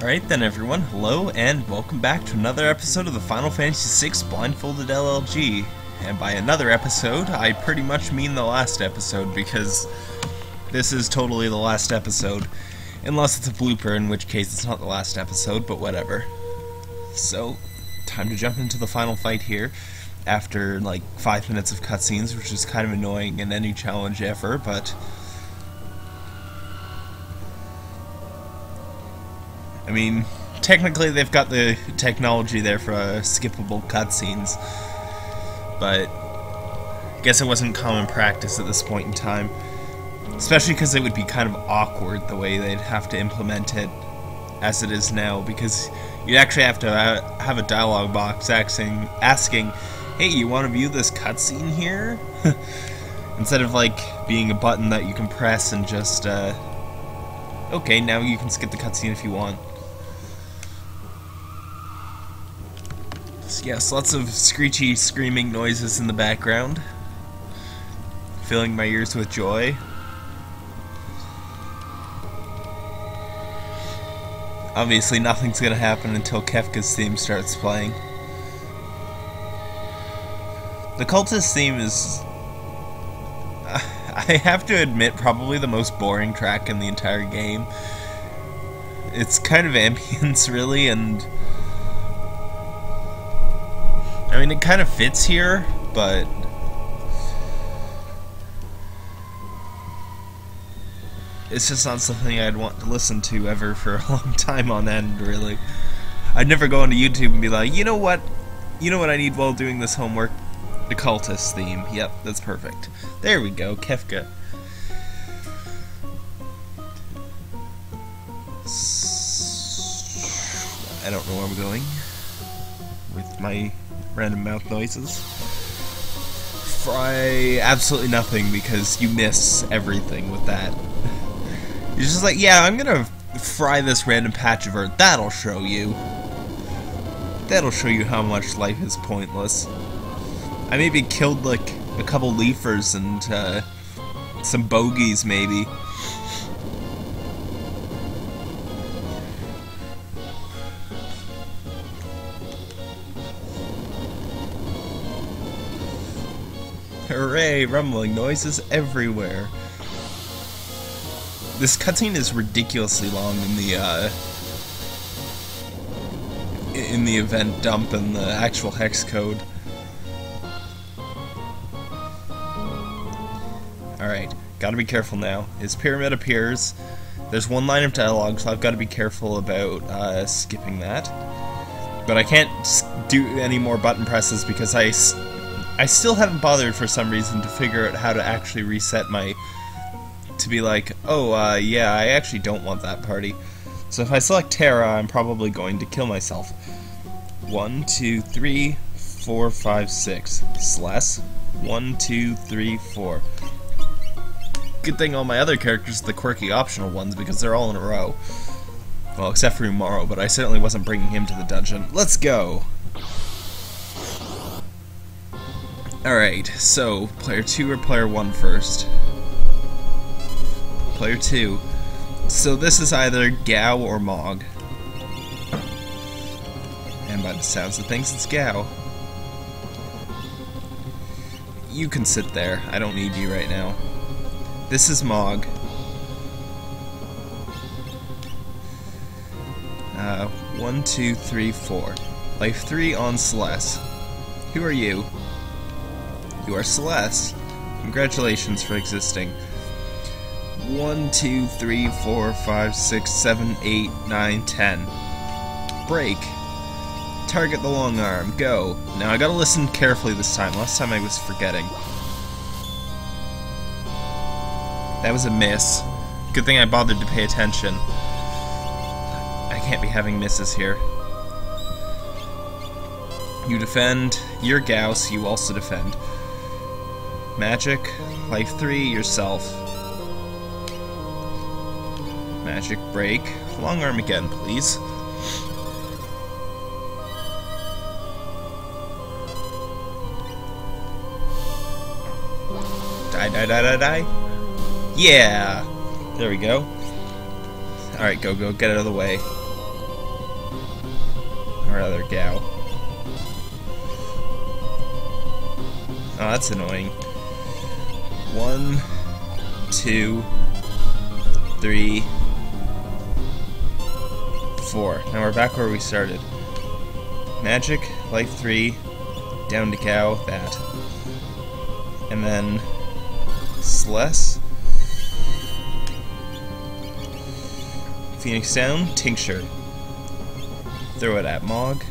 Alright then everyone, hello and welcome back to another episode of the Final Fantasy VI Blindfolded LLG. And by another episode, I pretty much mean the last episode, because this is totally the last episode. Unless it's a blooper, in which case it's not the last episode, but whatever. So, time to jump into the final fight here, after like 5 minutes of cutscenes, which is kind of annoying in any challenge ever, but... I mean, technically they've got the technology there for skippable cutscenes, but I guess it wasn't common practice at this point in time. Especially because it would be kind of awkward the way they'd have to implement it as it is now, because you'd actually have to have a dialogue box asking, hey, you want to view this cutscene here? Instead of like being a button that you can press and just, okay, now you can skip the cutscene if you want. Yes, lots of screechy, screaming noises in the background, filling my ears with joy. Obviously, nothing's gonna happen until Kefka's theme starts playing. The Cultist theme is, I have to admit, probably the most boring track in the entire game. It's kind of ambience, really, and I mean, it kind of fits here, but it's just not something I'd want to listen to ever for a long time on end, really. I'd never go onto YouTube and be like, you know what I need while doing this homework? The Cultist theme. Yep, that's perfect. There we go, Kefka. I don't know where I'm going with my random mouth noises. Fry absolutely nothing, because you miss everything with that. You're just like, yeah, I'm gonna fry this random patch of earth. That'll show you. That'll show you how much life is pointless. I maybe killed like a couple leafers and some bogeys, maybe. Hooray! Rumbling noises everywhere. This cutscene is ridiculously long in the event dump and the actual hex code. Alright, gotta be careful now. His pyramid appears. There's one line of dialogue, so I've got to be careful about skipping that. But I can't do any more button presses because I still haven't bothered for some reason to figure out how to actually reset my... to be like, oh, yeah, I actually don't want that party. So if I select Terra, I'm probably going to kill myself. 1, 2, 3, 4, 5, 6. Celes. 1, 2, 3, 4. Good thing all my other characters are the quirky optional ones, because they're all in a row. Well, except for Umaro, but I certainly wasn't bringing him to the dungeon. Let's go! Alright, so, player 2 or player 1 first? Player 2. So this is either Gao or Mog. And by the sounds of things, it's Gao. You can sit there. I don't need you right now. This is Mog. 1, 2, 3, 4. Life 3 on Celes. Who are you? You are Celes. Congratulations for existing. 1, 2, 3, 4, 5, 6, 7, 8, 9, 10. Break. Target the long arm. Go. Now I gotta listen carefully this time. Last time I was forgetting. That was a miss. Good thing I bothered to pay attention. I can't be having misses here. You defend. You're Gao, so you also defend. Magic. Life 3, yourself. Magic break. Long arm again, please. Die, die, die, die, die. Yeah! There we go. Alright, Gogo, get out of the way. Or rather, Gao. Oh, that's annoying. 1, 2, 3, 4. Now we're back where we started. Magic, life 3, down to Gao, that. And then Celes. Phoenix down, Tincture. Throw it at Mog.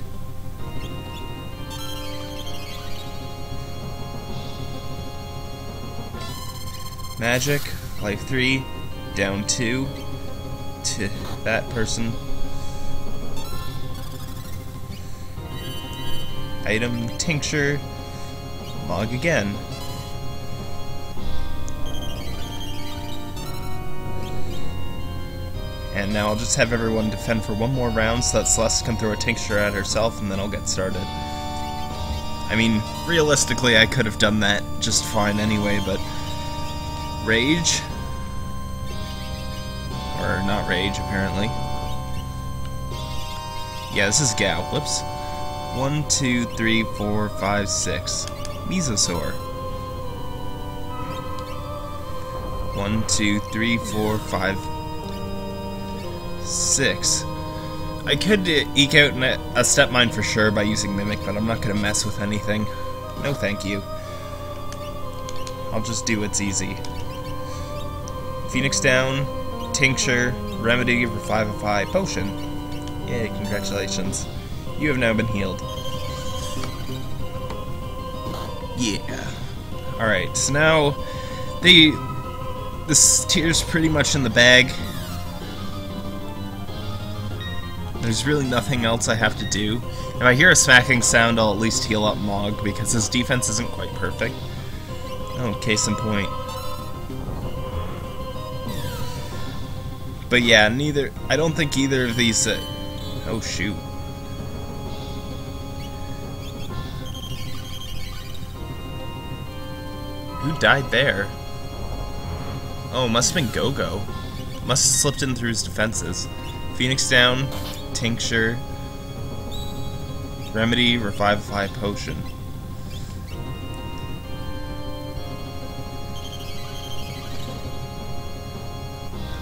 Magic, life 3, down 2 to that person. Item, Tincture, Mog again. And now I'll just have everyone defend for one more round so that Celes can throw a Tincture at herself, and then I'll get started. I mean, realistically I could have done that just fine anyway, but Rage. Or not Rage, apparently. Yeah, this is Gao. Whoops. 1, 2, 3, 4, 5, 6. Mesosaur. 1, 2, 3, 4, 5, 6. I could eke out a Step Mine for sure by using Mimic, but I'm not going to mess with anything. No thank you. I'll just do what's easy. Phoenix down, Tincture, Remedy, Revivify, Potion. Yay, congratulations. You have now been healed. Yeah. Alright, so now this tier's pretty much in the bag. There's really nothing else I have to do. If I hear a smacking sound, I'll at least heal up Mog, because his defense isn't quite perfect. Oh, case in point. But yeah, I don't think either of these, oh shoot. Who died there? Oh, must have been Gogo. Must have slipped in through his defenses. Phoenix down, Tincture, Remedy, Revivify, Potion.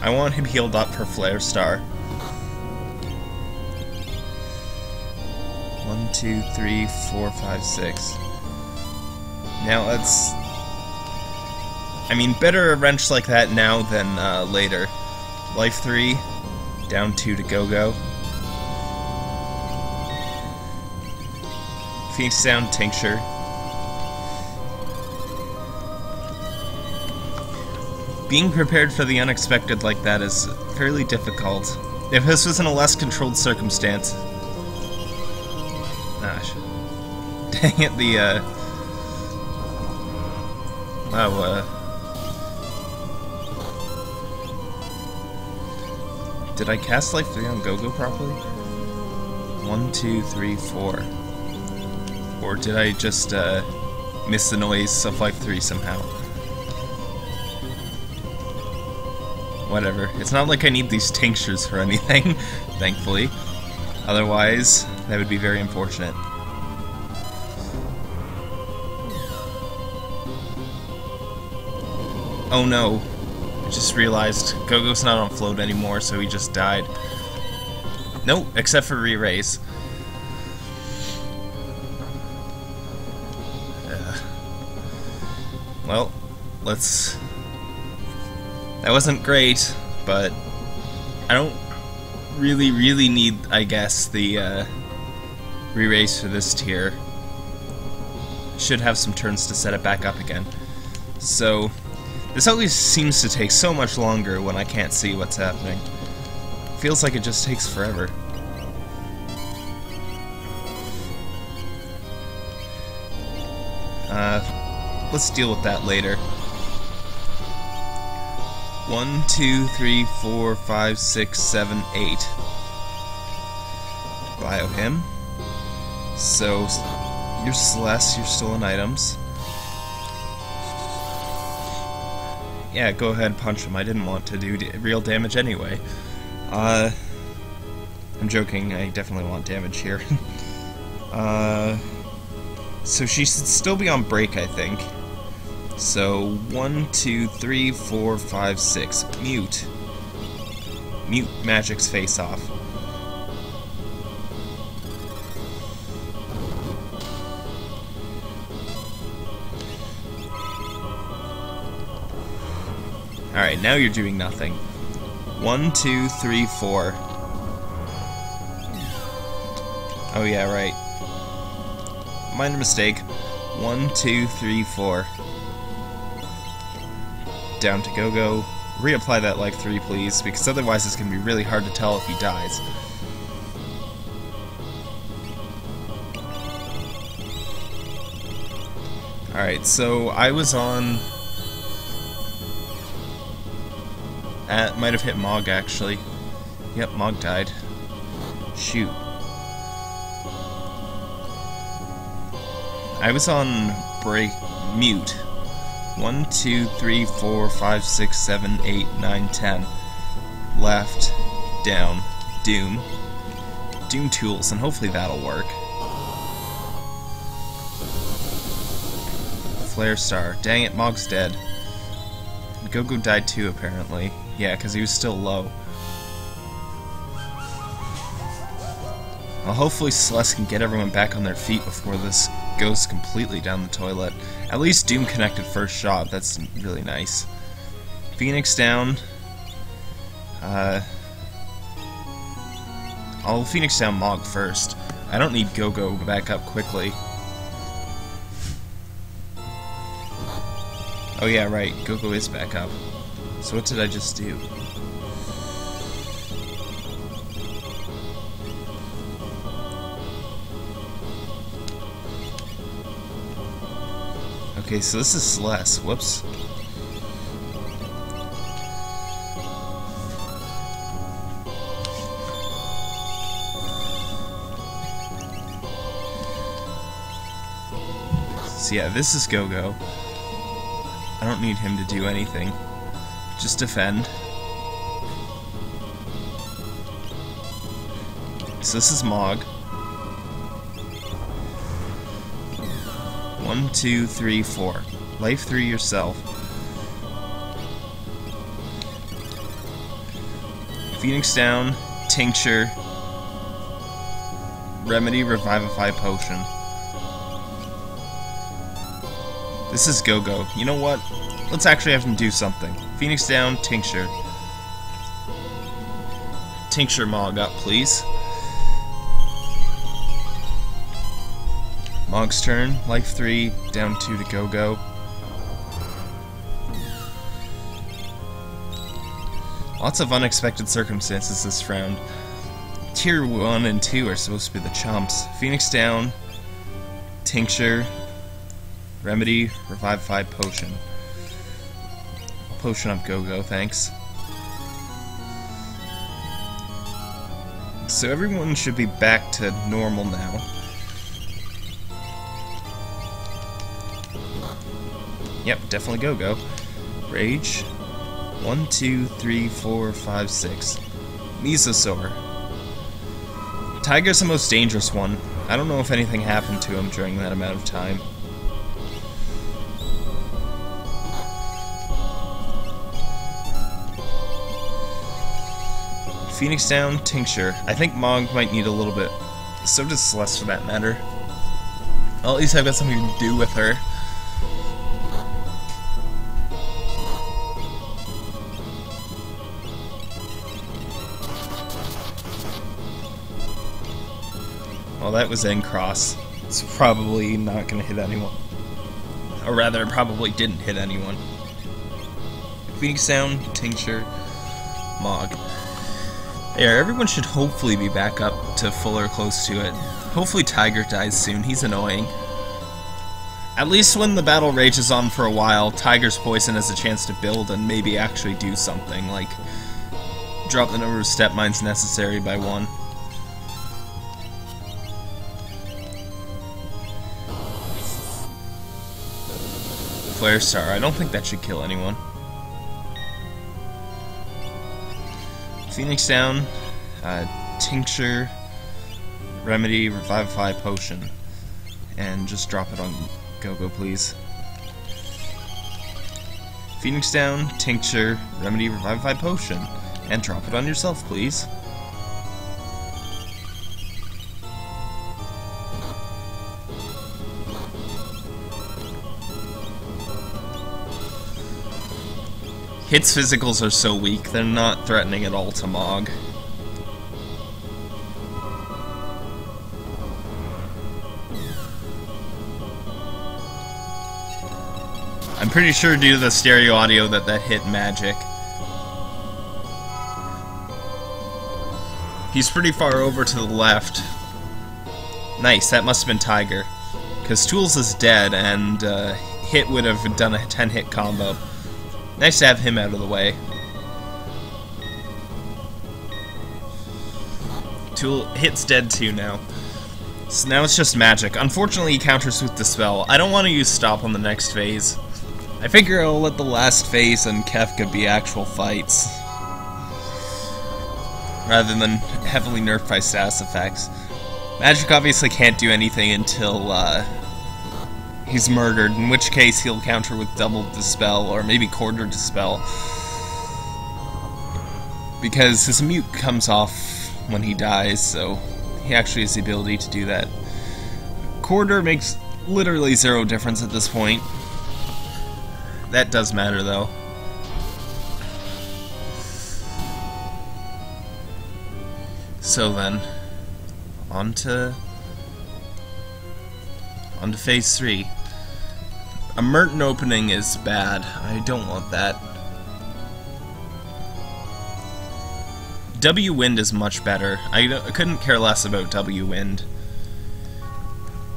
I want him healed up for Flare Star. 1, 2, 3, 4, 5, 6. Now let's... I mean, better a wrench like that now than later. Life 3, down 2 to Gogo. Phoenix down, Tincture. Being prepared for the unexpected like that is fairly difficult. If this was in a less controlled circumstance... Gosh. Dang it, Wow, did I cast Life 3 on Gogo properly? 1, 2, 3, 4. Or did I just, miss the noise of Life 3 somehow? Whatever. It's not like I need these tinctures for anything, thankfully. Otherwise, that would be very unfortunate. Oh no. I just realized Gogo's not on float anymore, so he just died. Nope, except for re-raise. Well, let's... That wasn't great, but I don't really need, I guess, the re-raise for this tier. Should have some turns to set it back up again. So, this always seems to take so much longer when I can't see what's happening. Feels like it just takes forever. Let's deal with that later. 1, 2, 3, 4, 5, 6, 7, 8. Bio him. So, you're Celes, you're still in items. Yeah, go ahead and punch him. I didn't want to do real damage anyway. I'm joking, I definitely want damage here. So she should still be on break, I think. So 1, 2, 3, 4, 5, 6. Mute. Mute Magic's face off. Alright, now you're doing nothing. 1, 2, 3, 4. Oh yeah, right. Minor mistake. 1, 2, 3, 4. Down to Gogo. Reapply that life 3, please, because otherwise it's going to be really hard to tell if he dies. Alright, so I was on... might have hit Mog, actually. Yep, Mog died. Shoot. I was on break... mute. 1, 2, 3, 4, 5, 6, 7, 8, 9, 10. Left. Down. Doom. Doom tools, and hopefully that'll work. Flare Star. Dang it, Mog's dead. Gogo died too, apparently. Yeah, because he was still low. Well, hopefully Celes can get everyone back on their feet before this goes completely down the toilet. At least Doom connected first shot. That's really nice. Phoenix down. I'll Phoenix down Mog first. I don't need Gogo back up quickly. Oh yeah, right. Gogo is back up. So what did I just do? Okay, so this is Celes. Whoops. So yeah, this is Gogo. I don't need him to do anything. Just defend. So this is Mog. 1, 2, 3, 4. Life 3 yourself. Phoenix down, Tincture, Remedy, Revivify Potion. This is Gogo. You know what? Let's actually have him do something. Phoenix down, Tincture. Tincture Mog up, please. Mog's turn. Life 3, down 2 to Gogo. Lots of unexpected circumstances this round. Tier 1 and 2 are supposed to be the chumps. Phoenix down, Tincture, Remedy, Revivify Potion. I'll potion up Gogo, thanks. So everyone should be back to normal now. Yep, definitely Gogo. Rage. 1, 2, 3, 4, 5, 6. Mesosaur. Tiger's the most dangerous one. I don't know if anything happened to him during that amount of time. Phoenix down, Tincture. I think Mog might need a little bit. So does Celes for that matter. Well, at least I've got something to do with her. Well, that was N-Cross. It's probably not going to hit anyone. Or rather, it probably didn't hit anyone. Phoenix down, Tincture, Mog. There, everyone should hopefully be back up to full or close to it. Hopefully Tiger dies soon, he's annoying. At least when the battle rages on for a while, Tiger's poison has a chance to build and maybe actually do something, like drop the number of step mines necessary by 1. Flare Star, I don't think that should kill anyone. Phoenix down, Tincture, Remedy, Revivify, Potion. And just drop it on Gogo, please. Phoenix down, Tincture, Remedy, Revivify, Potion. And drop it on yourself, please. Hit's physicals are so weak, they're not threatening at all to Mog. I'm pretty sure due to the stereo audio that hit magic. He's pretty far over to the left. Nice, that must have been Tiger. Because Tools is dead, and Hit would have done a 10-hit combo. Nice to have him out of the way. Hit's dead too now. So now it's just magic. Unfortunately, he counters with Dispel. I don't want to use Stop on the next phase. I figure I'll let the last phase and Kefka be actual fights, rather than heavily nerfed by status effects. Magic obviously can't do anything until he's murdered, in which case he'll counter with double Dispel, or maybe quarter Dispel, because his mute comes off when he dies, so he actually has the ability to do that. Quarter makes literally zero difference at this point. That does matter, though. So then, on to phase 3. A Merton opening is bad. I don't want that. W Wind is much better. I couldn't care less about W Wind.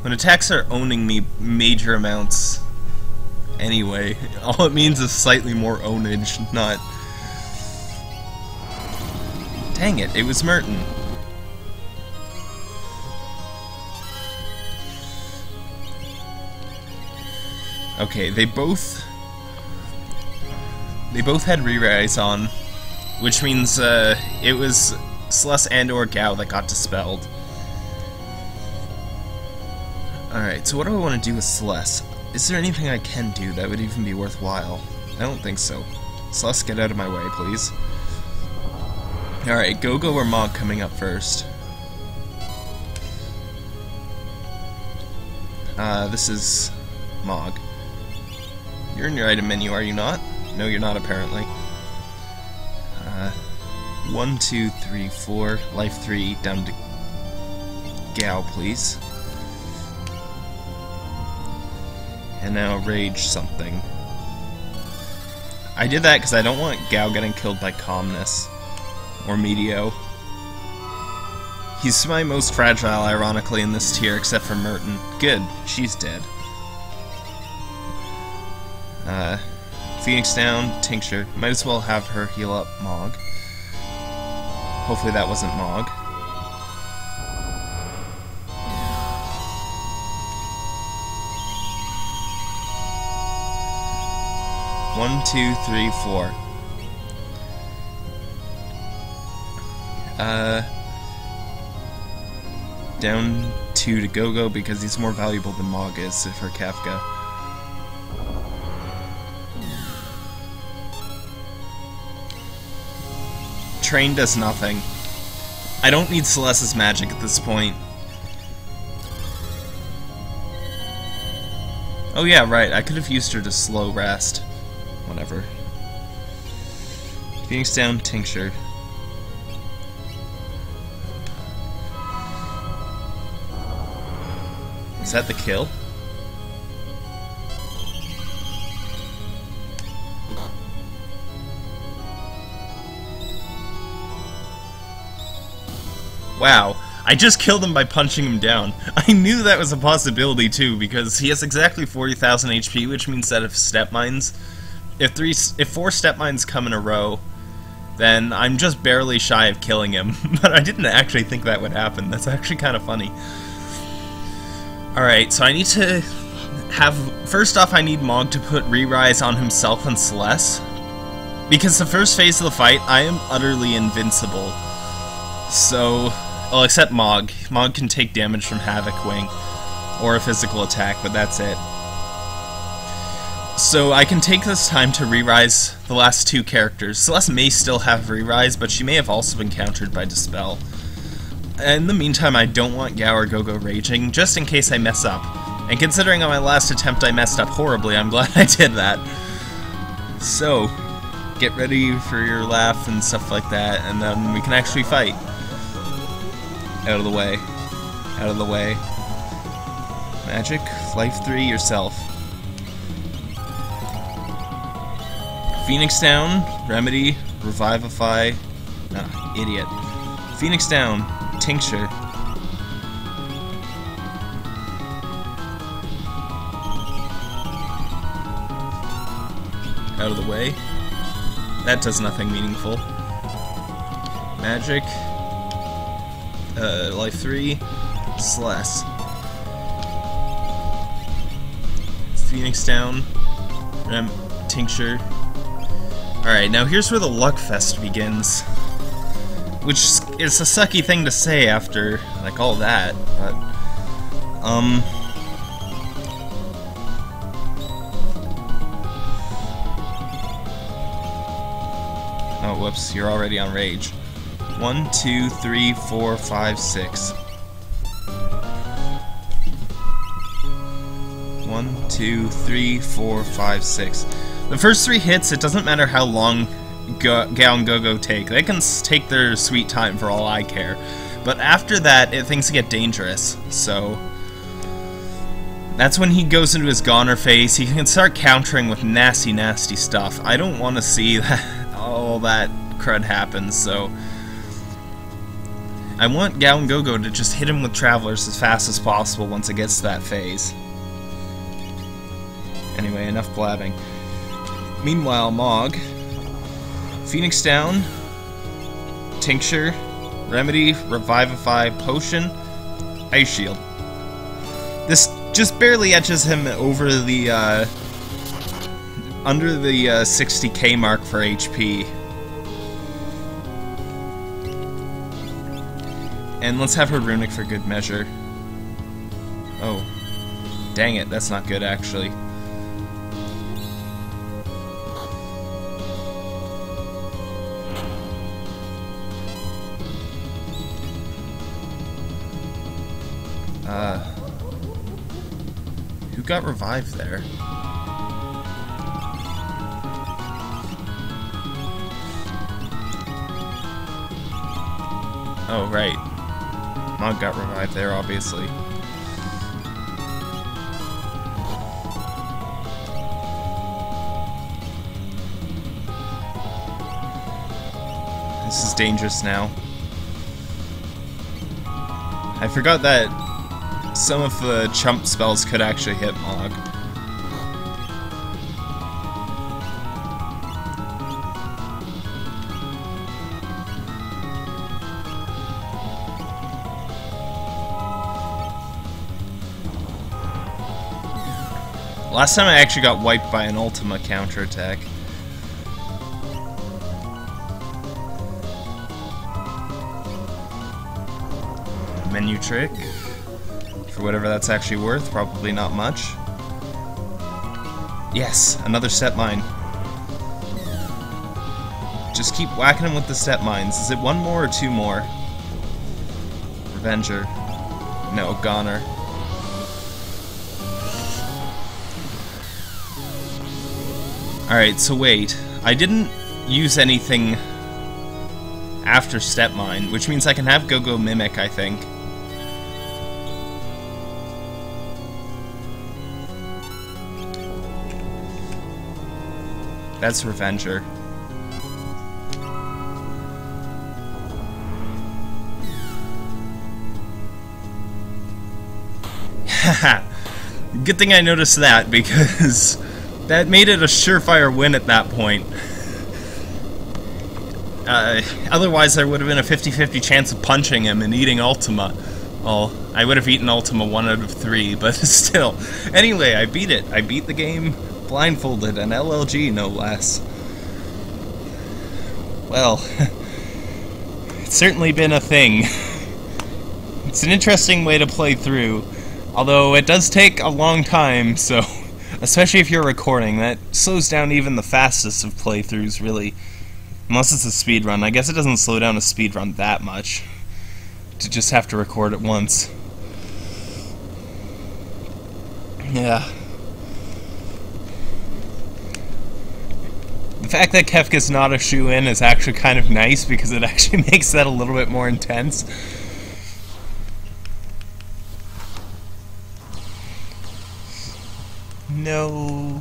When attacks are owning me major amounts anyway, all it means is slightly more ownage, not... Dang it, it was Merton. Okay, they both had Re-Rise on, which means it was Celes and or Gao that got dispelled. Alright, so what do I want to do with Celes? Is there anything I can do that would even be worthwhile? I don't think so. Celes, get out of my way, please. Alright, Gogo or Mog coming up first? This is Mog. You're in your item menu, are you not? No, you're not, apparently. 1, 2, 3, 4, life 3, down to Gao, please. And now rage something. I did that because I don't want Gao getting killed by Calmness or Meteo. He's my most fragile, ironically, in this tier, except for Merton. Good, she's dead. Phoenix down, Tincture. Might as well have her heal up Mog. Hopefully that wasn't Mog. One, 2, 3, 4. Down 2 to Gogo because he's more valuable than Mog is for Kefka. Train does nothing. I don't need Celes's magic at this point. Oh yeah, right, I could have used her to slow rest. Whatever. Phoenix down, Tincture. Is that the kill? Wow, I just killed him by punching him down. I knew that was a possibility too, because he has exactly 40,000 HP, which means that if step mines, if 4 step mines come in a row, then I'm just barely shy of killing him. But I didn't actually think that would happen. That's actually kind of funny. Alright, so I need to have... First off, I need Mog to put Re-Rise on himself and Celes, because the first phase of the fight, I am utterly invincible. So, well, except Mog. Mog can take damage from Havoc Wing, or a physical attack, but that's it. So I can take this time to re-rise the last two characters. Celes may still have re-rise, but she may have also been countered by Dispel. In the meantime, I don't want Gao or Gogo raging, just in case I mess up. And considering on my last attempt I messed up horribly, I'm glad I did that. So, get ready for your laugh and stuff like that, and then we can actually fight. Out of the way. Out of the way. Magic, life 3, yourself. Phoenix down, Remedy, Revivify. Nah, idiot. Phoenix down, Tincture. Out of the way. That does nothing meaningful. Magic. Life 3. Celes. Phoenix down. Tincture. Alright, now here's where the Luck Fest begins. Which is a sucky thing to say after, like, all that, but... Oh, whoops, you're already on Rage. 1, 2, 3, 4, 5, 6. 1, 2, 3, 4, 5, 6. The first 3 hits, it doesn't matter how long Gao and Gogo take. They can take their sweet time for all I care. But after that, things get dangerous, so... That's when he goes into his goner phase. He can start countering with nasty, nasty stuff. I don't want to see that, all that crud happen, so... I want Gao and Gogo to just hit him with Travelers as fast as possible once it gets to that phase. Anyway, enough blabbing. Meanwhile, Mog, Phoenix down, Tincture, Remedy, Revivify, Potion, Ice Shield. This just barely edges him over the, under the 60k mark for HP. And let's have her Runic for good measure. Oh. Dang it, that's not good actually. Who got revived there? Oh, right. Mog got revived there, obviously. This is dangerous now. I forgot that some of the chump spells could actually hit Mog. Last time I actually got wiped by an Ultima counterattack. Menu trick. For whatever that's actually worth, probably not much. Yes, another step mine. Just keep whacking him with the step mines. Is it 1 more or 2 more? Revenger. No, Goner. Alright, so wait. I didn't use anything after step mine, which means I can have Gogo Mimic, I think. That's Revenger. Haha. Good thing I noticed that, because that made it a surefire win at that point. Otherwise there would have been a 50-50 chance of punching him and eating Ultima. Well, I would have eaten Ultima 1 out of 3, but still. Anyway, I beat it. I beat the game blindfolded, and LLG no less. Well, It's certainly been a thing. It's an interesting way to play through, although it does take a long time, so especially if you're recording, that slows down even the fastest of playthroughs, really. Unless it's a speedrun. I guess it doesn't slow down a speedrun that much to just have to record it once. Yeah. The fact that Kefka's not a shoe-in is actually kind of nice because it actually makes that a little bit more intense. No.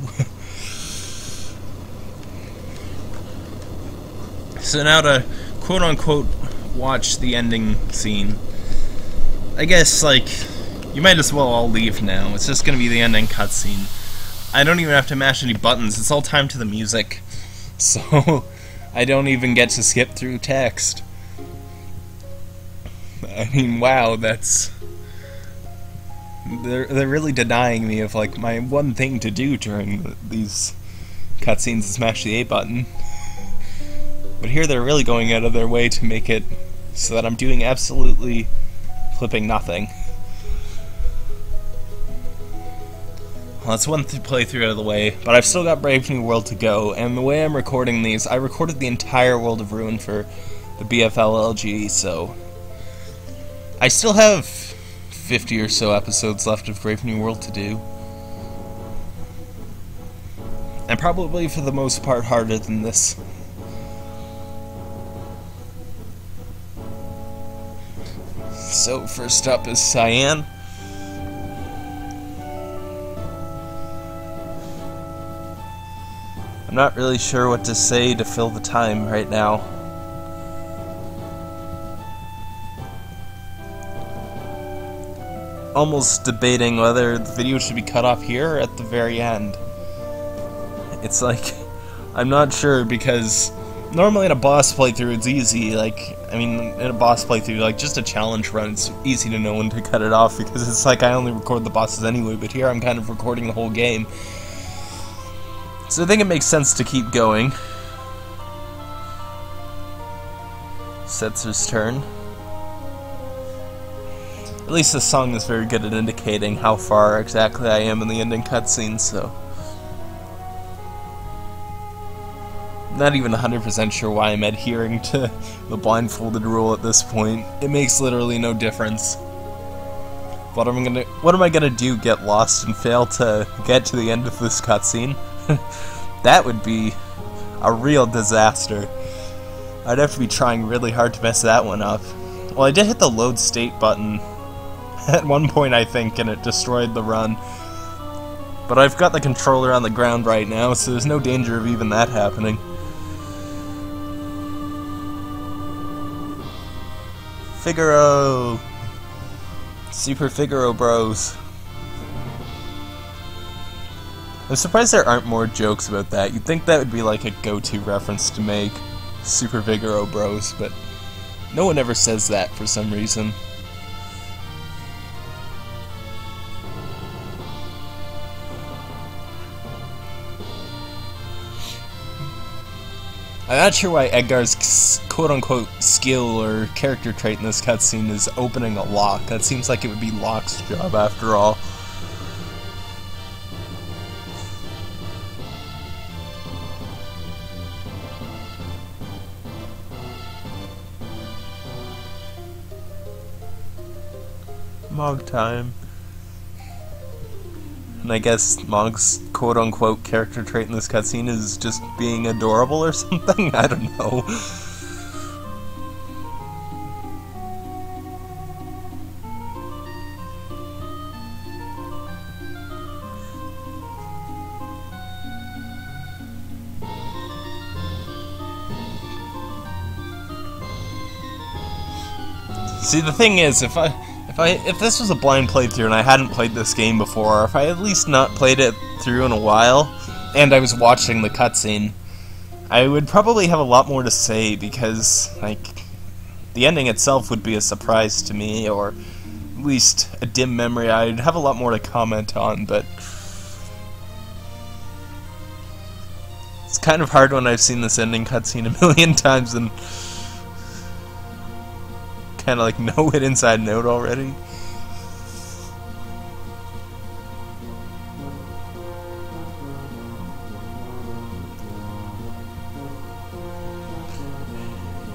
So now to quote-unquote watch the ending scene. I guess, like, you might as well all leave now. It's just gonna be the ending cutscene. I don't even have to mash any buttons. It's all timed to the music. So, I don't even get to skip through text. I mean, wow, that's... They're really denying me of, like, my one thing to do during these cutscenes is smash the A button. But here they're really going out of their way to make it so that I'm doing absolutely flipping nothing. Well, that's one playthrough out of the way, but I've still got Brave New World to go, and the way I'm recording these, I recorded the entire World of Ruin for the BFLLG, so I still have 50 or so episodes left of Brave New World to do. And probably for the most part harder than this. So first up is Cyan. I'm not really sure what to say to fill the time right now. Almost debating whether the video should be cut off here or at the very end. It's like, I'm not sure, because normally in a boss playthrough it's easy, like, I mean, in a boss playthrough, like, just a challenge run, it's easy to know when to cut it off, because it's like I only record the bosses anyway, but here I'm kind of recording the whole game. So I think it makes sense to keep going. Setzer's turn. At least this song is very good at indicating how far exactly I am in the ending cutscene, so... Not even 100% sure why I'm adhering to the blindfolded rule at this point. It makes literally no difference. What am I gonna do? Get lost and fail to get to the end of this cutscene? That would be a real disaster. I'd have to be trying really hard to mess that one up. Well, I did hit the load state button at one point, I think, and it destroyed the run. But I've got the controller on the ground right now, so there's no danger of even that happening. Figaro! Super Figaro bros. I'm surprised there aren't more jokes about that. You'd think that would be like a go-to reference to make. Super Figaro bros, but no one ever says that for some reason. I'm not sure why Edgar's quote-unquote skill or character trait in this cutscene is opening a lock. That seems like it would be Locke's job after all. Mog time. And I guess Mog's quote-unquote character trait in this cutscene is just being adorable or something? I don't know. See, the thing is, if this was a blind playthrough and I hadn't played this game before, or if I had at least not played it through in a while, and I was watching the cutscene, I would probably have a lot more to say, because, like, the ending itself would be a surprise to me, or at least a dim memory. I'd have a lot more to comment on, but it's kind of hard when I've seen this ending cutscene a million times, and kind of like know it inside and out already.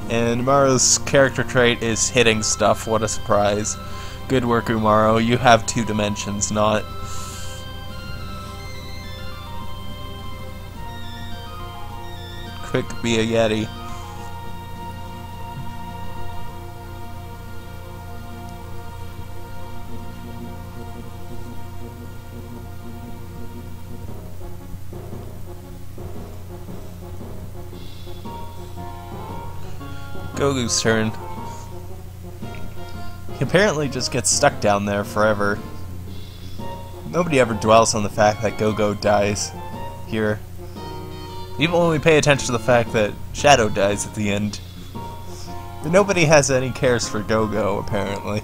And Umaro's character trait is hitting stuff. What a surprise. Good work, Umaro. You have 2 dimensions, not... Quick, be a Yeti. Gogo's turn. He apparently just gets stuck down there forever. Nobody ever dwells on the fact that Gogo dies here. People only pay attention to the fact that Shadow dies at the end. But nobody has any cares for Gogo, apparently.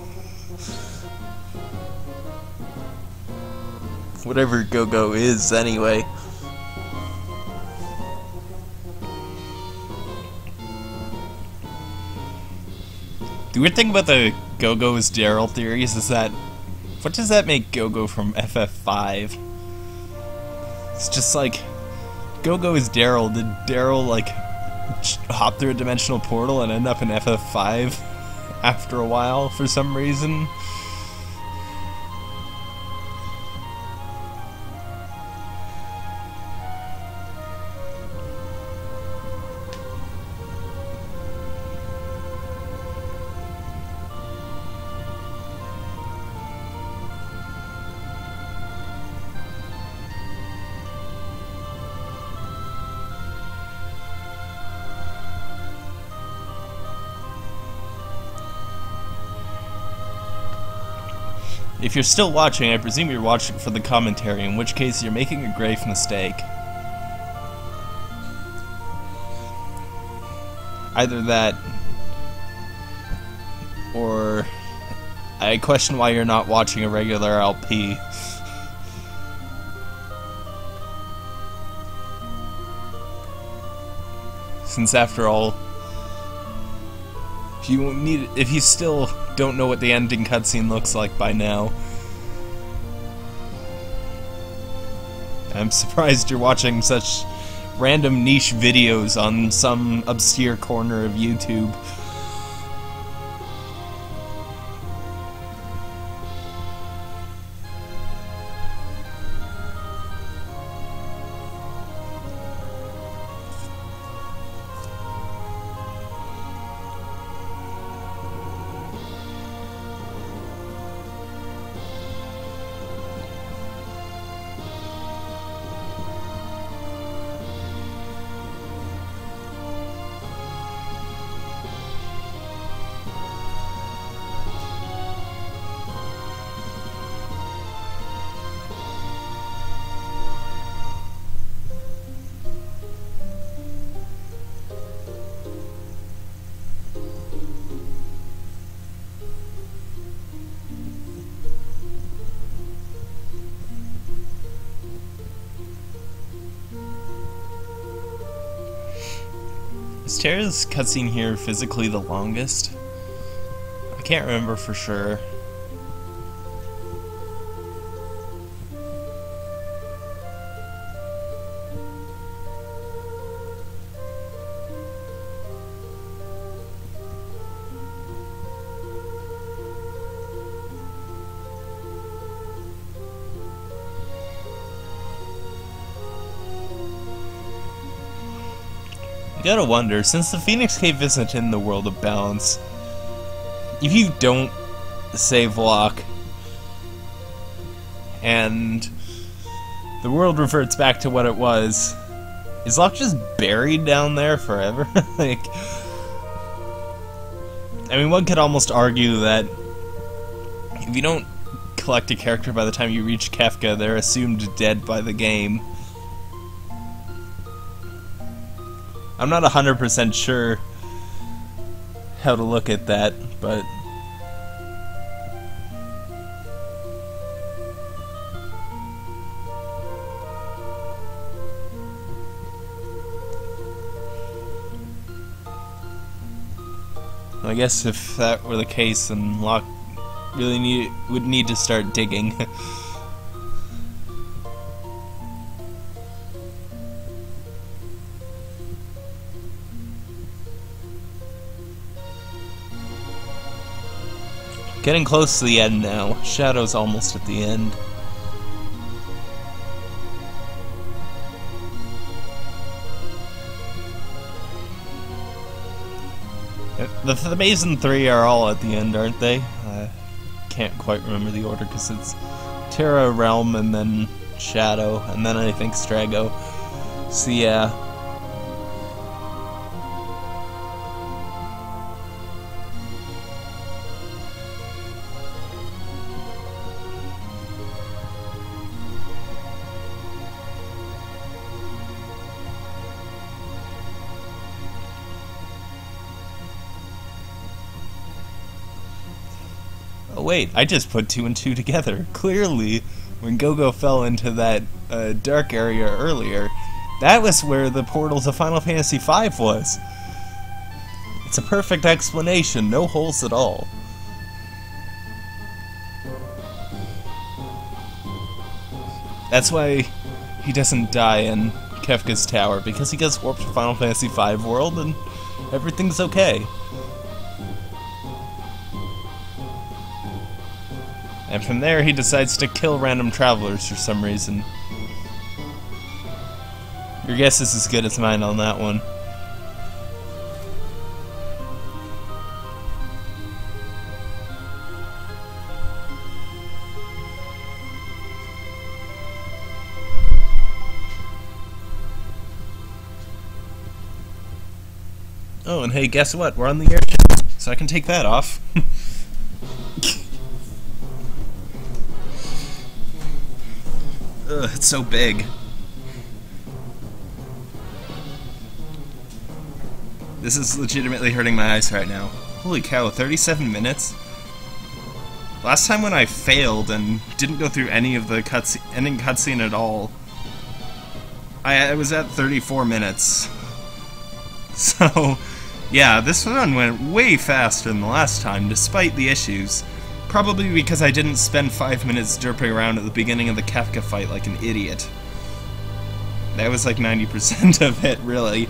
Whatever Gogo is, anyway. The weird thing about the Gogo is Daryl theories is that, what does that make Gogo from FF5? It's just like, Gogo is Daryl. Did Daryl like hop through a dimensional portal and end up in FF5 after a while for some reason? If you're still watching, I presume you're watching for the commentary, in which case you're making a grave mistake. Either that, or I question why you're not watching a regular LP. Since after all, if you still don't know what the ending cutscene looks like by now, I'm surprised you're watching such random niche videos on some obscure corner of YouTube. Is Terra's cutscene here physically the longest? I can't remember for sure. You gotta wonder, since the Phoenix Cave isn't in the World of Balance, if you don't save Locke, and the world reverts back to what it was, is Locke just buried down there forever? Like, I mean, one could almost argue that if you don't collect a character by the time you reach Kefka, they're assumed dead by the game. I'm not 100% sure how to look at that, but I guess if that were the case, then Locke really would need to start digging. Getting close to the end now. Shadow's almost at the end. The Mason 3 are all at the end, aren't they? I can't quite remember the order because it's Terra, Realm, and then Shadow, and then I think Strago. So yeah. Oh wait, I just put 2 and 2 together. Clearly, when Gogo fell into that dark area earlier, that was where the portal to Final Fantasy V was. It's a perfect explanation, no holes at all. That's why he doesn't die in Kefka's Tower, because he gets warped to Final Fantasy V world and everything's okay. And from there, he decides to kill random travelers for some reason. Your guess is as good as mine on that one. Oh, and hey, guess what? We're on the airship, so I can take that off. Ugh, it's so big. This is legitimately hurting my eyes right now. Holy cow, 37 minutes? Last time when I failed and didn't go through any of the ending cutscene at all, I was at 34 minutes. So, yeah, this one went way faster than the last time, despite the issues. Probably because I didn't spend 5 minutes derping around at the beginning of the Kefka fight like an idiot. That was like 90% of it, really.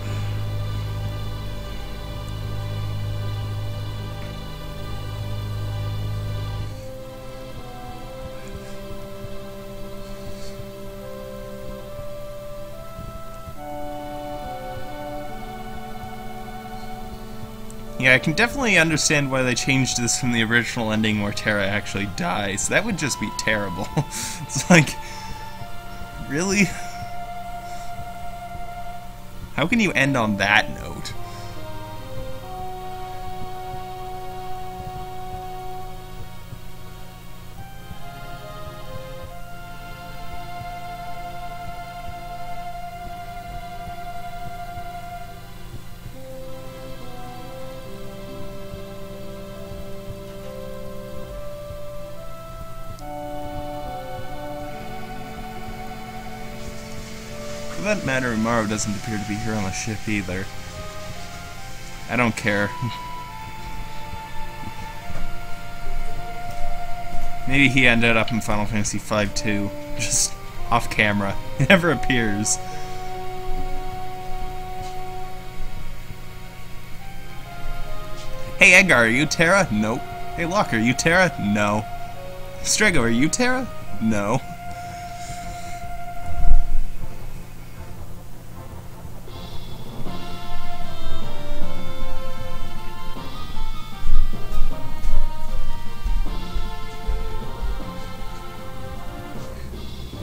Yeah, I can definitely understand why they changed this from the original ending where Terra actually dies. That would just be terrible. It's like, really? How can you end on that note? For that matter, Umaru doesn't appear to be here on the ship either. I don't care. Maybe he ended up in Final Fantasy V too, just off camera. He never appears. Hey Edgar, are you Terra? Nope. Hey Locke, are you Terra? No. Strago, are you Terra? No.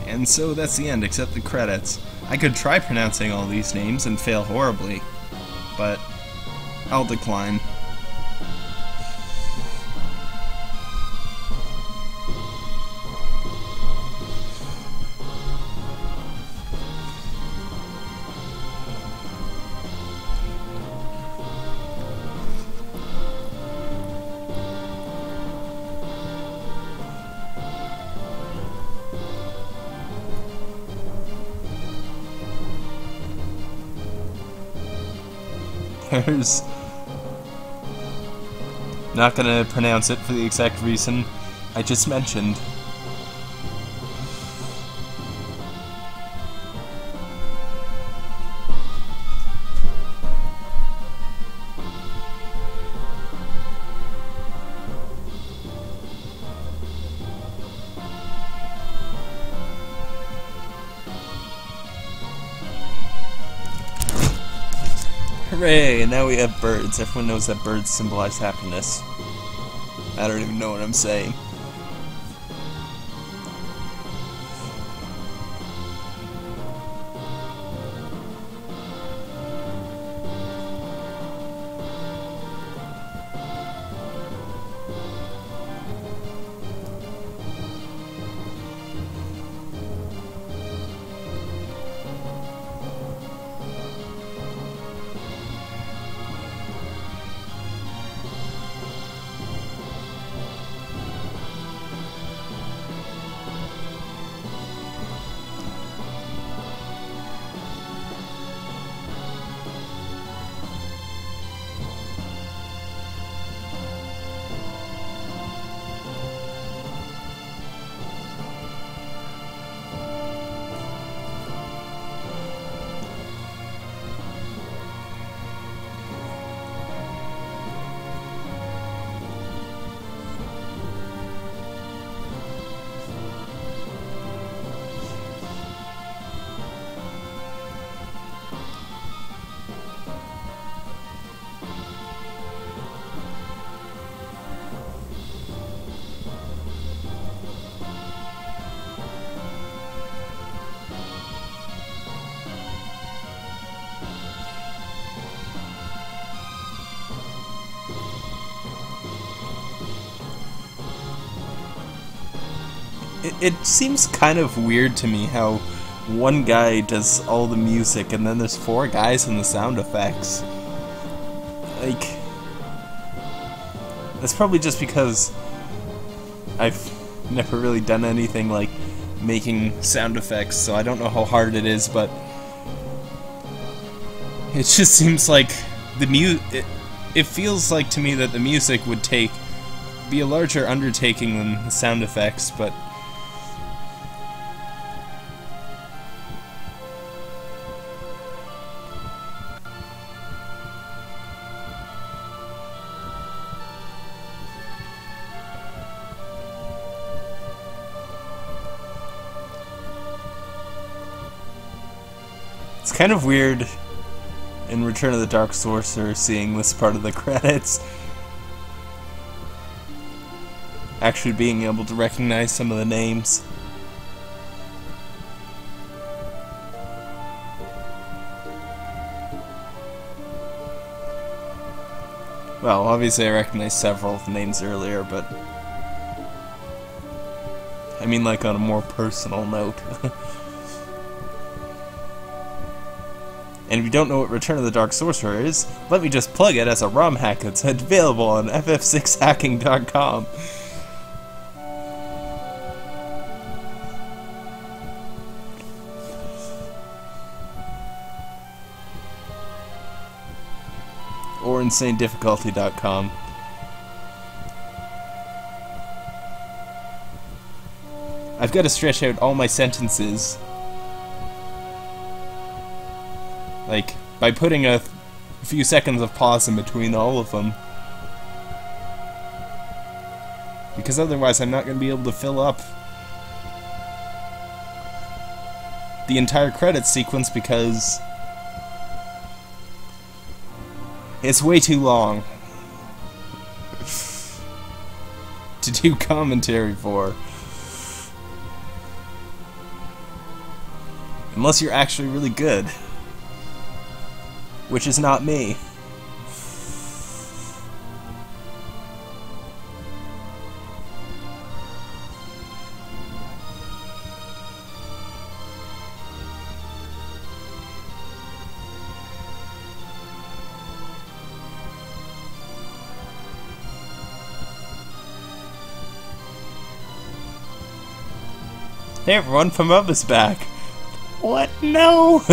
And so that's the end, except the credits. I could try pronouncing all these names and fail horribly, but I'll decline. Not gonna pronounce it for the exact reason I just mentioned. Hooray! And now we have birds. Everyone knows that birds symbolize happiness. I don't even know what I'm saying. It seems kind of weird to me how one guy does all the music and then there's 4 guys in the sound effects. Like, that's probably just because I've never really done anything like making sound effects, so I don't know how hard it is, but it just seems like it feels like to me that the music would be a larger undertaking than the sound effects, but it's kind of weird in Return of the Dark Sorcerer seeing this part of the credits. Actually being able to recognize some of the names. Well, obviously I recognized several of the names earlier, but I mean like on a more personal note. And if you don't know what Return of the Dark Sorcerer is, let me just plug it as a ROM hack that's available on FF6hacking.com. Or InsaneDifficulty.com. I've got to stretch out all my sentences, like, by putting a few seconds of pause in between all of them. Because otherwise I'm not going to be able to fill up the entire credits sequence because it's way too long to do commentary for. Unless you're actually really good. Which is not me. Hey everyone, from Up is back. What? No!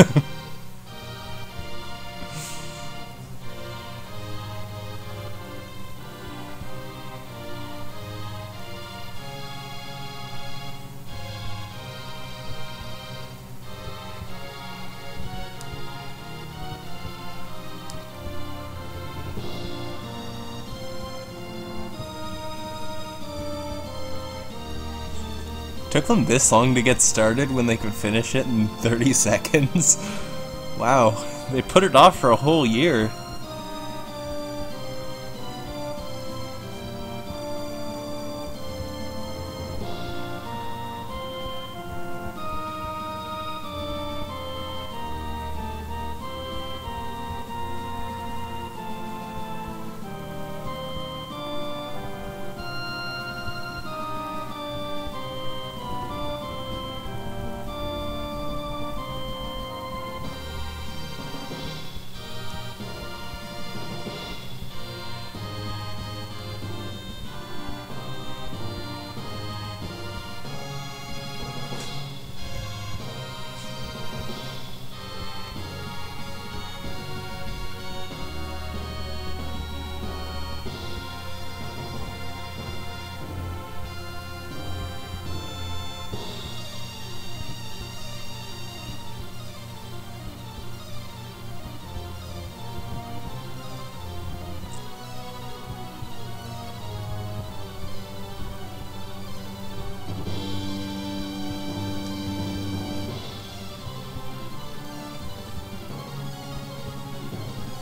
Took them this long to get started when they could finish it in 30 seconds. Wow, they put it off for a whole year.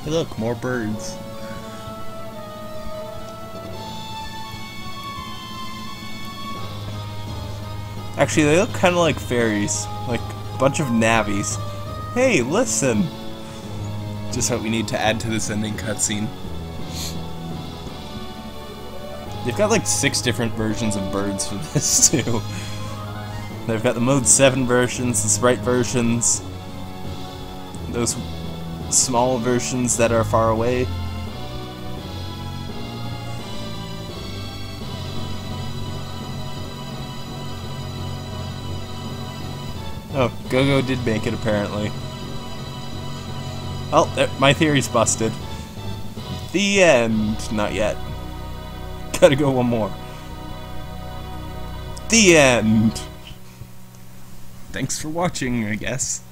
Hey look, more birds. Actually, they look kind of like fairies. Like a bunch of navvies. Hey, listen! Just what we need to add to this ending cutscene. They've got like 6 different versions of birds for this too. They've got the Mode 7 versions, the Sprite versions, those small versions that are far away. Oh, Gogo did make it apparently. Oh, my theory's busted. The end. Not yet. Gotta go one more. The end. Thanks for watching, I guess.